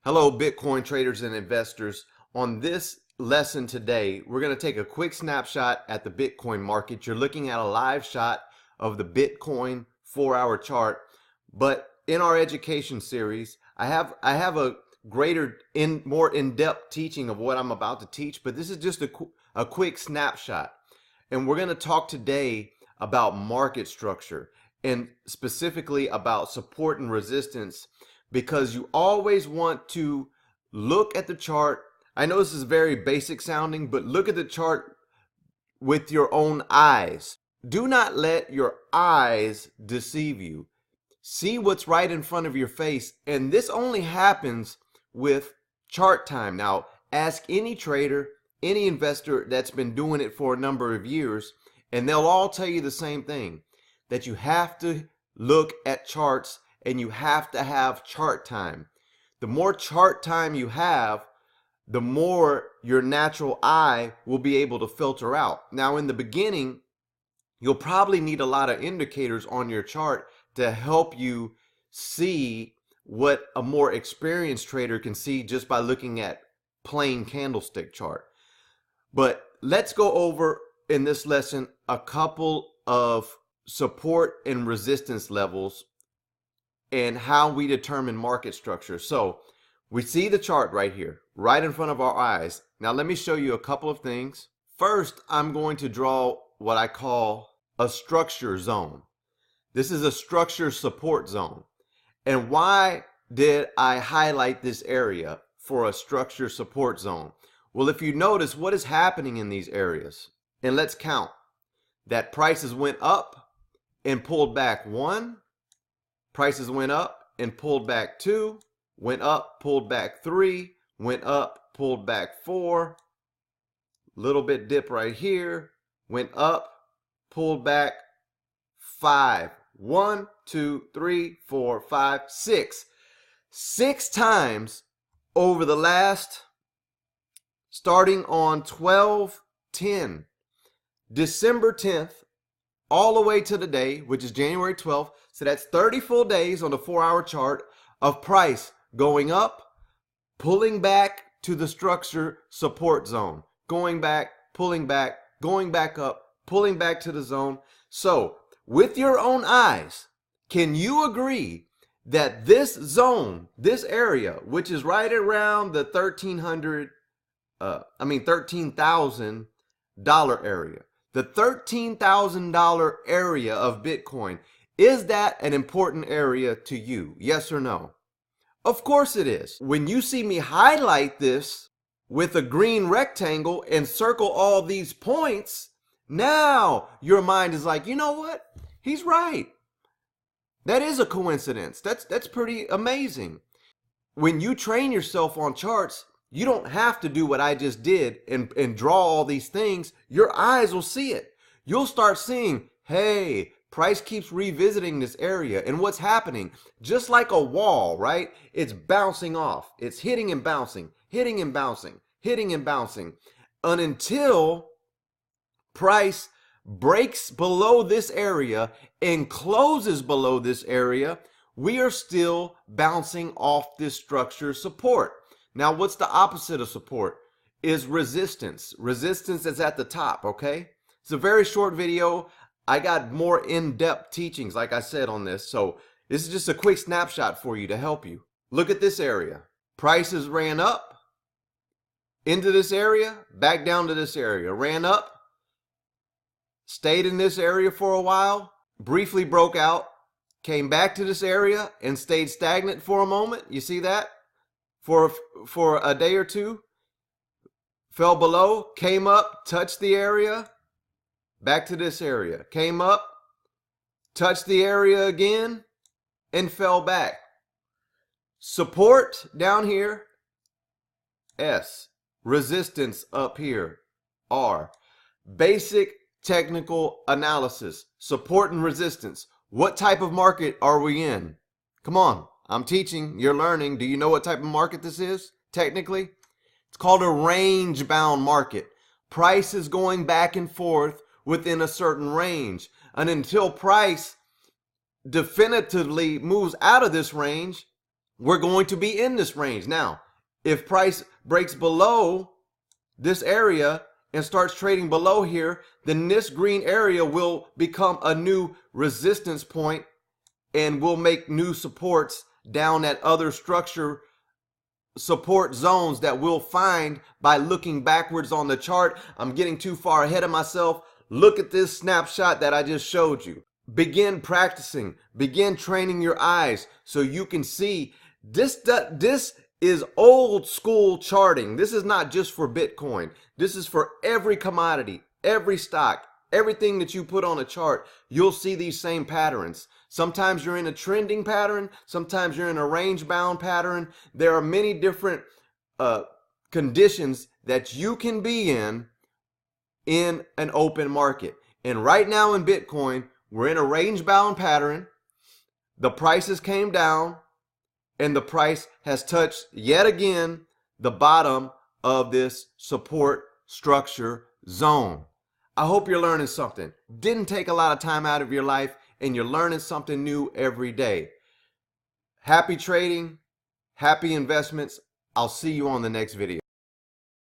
Hello, Bitcoin traders and investors. On this lesson today, we're going to take a quick snapshot at the Bitcoin market. You're looking at a live shot of the Bitcoin 4-hour chart. But in our education series, I have a more in-depth teaching of what I'm about to teach, but this is just a quick snapshot. And we're going to talk today about market structure and specifically about support and resistance, because you always want to look at the chart. I know this is very basic sounding, but look at the chart with your own eyes. Do not let your eyes deceive you. See what's right in front of your face, and this only happens with chart time. Now, ask any trader, any investor that's been doing it for a number of years, and they'll all tell you the same thing, that you have to look at charts and you have to have chart time. The more chart time you have, the more your natural eye will be able to filter out. Now, in the beginning, you'll probably need a lot of indicators on your chart to help you see what a more experienced trader can see just by looking at plain candlestick chart. But let's go over in this lesson a couple of support and resistance levels and how we determine market structure. So we see the chart right here, right in front of our eyes. Now let me show you a couple of things. First, I'm going to draw what I call a structure zone. This is a structure support zone. And why did I highlight this area for a structure support zone? Well, if you notice what is happening in these areas, and let's count, that prices went up and pulled back 1, prices went up and pulled back 2, went up, pulled back 3, went up, pulled back 4, little bit dip right here, went up, pulled back 5. 1, 2, 3, 4, 5, 6. 6 times over the last, starting on 12/10, December 10th, all the way to the day, which is January 12th. So that's 30 full days on the 4-hour chart of price going up, pulling back to the structure support zone, going back, pulling back, going back up, pulling back to the zone. So with your own eyes, can you agree that this zone, this area, which is right around the $13,000 area, the $13,000 area of Bitcoin, is that an important area to you? Yes or no? Of course it is. When you see me highlight this with a green rectangle and circle all these points, now your mind is like, you know what? He's right. That is a coincidence. That's pretty amazing. When you train yourself on charts, you don't have to do what I just did and draw all these things. Your eyes will see it. You'll start seeing, hey, price keeps revisiting this area. And what's happening? Just like a wall, right? It's bouncing off. It's hitting and bouncing, hitting and bouncing, hitting and bouncing, until price breaks below this area and closes below this area. We are still bouncing off this structure support. Now, what's the opposite of support? Is resistance. Resistance is at the top, okay? It's a very short video. I got more in-depth teachings, like I said, on this. So this is just a quick snapshot for you to help you. Look at this area. Prices ran up into this area, back down to this area, ran up, stayed in this area for a while, briefly broke out, came back to this area and stayed stagnant for a moment. You see that? For a day or two, fell below, came up, touched the area, back to this area, came up, touched the area again, and fell back. Support down here, S. Resistance up here, R. Basic technical analysis, support and resistance. What type of market are we in? Come on, I'm teaching, you're learning. Do you know what type of market this is technically? It's called a range bound market. Price is going back and forth within a certain range, and until price definitively moves out of this range, we're going to be in this range. Now, if price breaks below this area and starts trading below here, then this green area will become a new resistance point and will make new supports down at other structure support zones that we'll find by looking backwards on the chart. I'm getting too far ahead of myself. Look at this snapshot that I just showed you. Begin practicing, begin training your eyes so you can see this is old school charting. This is not just for Bitcoin. This is for every commodity, every stock, everything that you put on a chart. You'll see these same patterns. Sometimes you're in a trending pattern. Sometimes you're in a range bound pattern. There are many different conditions that you can be in an open market. And right now in Bitcoin, we're in a range bound pattern. The prices came down and the price has touched yet again the bottom of this support structure zone. I hope you're learning something. Didn't take a lot of time out of your life, and you're learning something new every day. Happy trading, happy investments. I'll see you on the next video.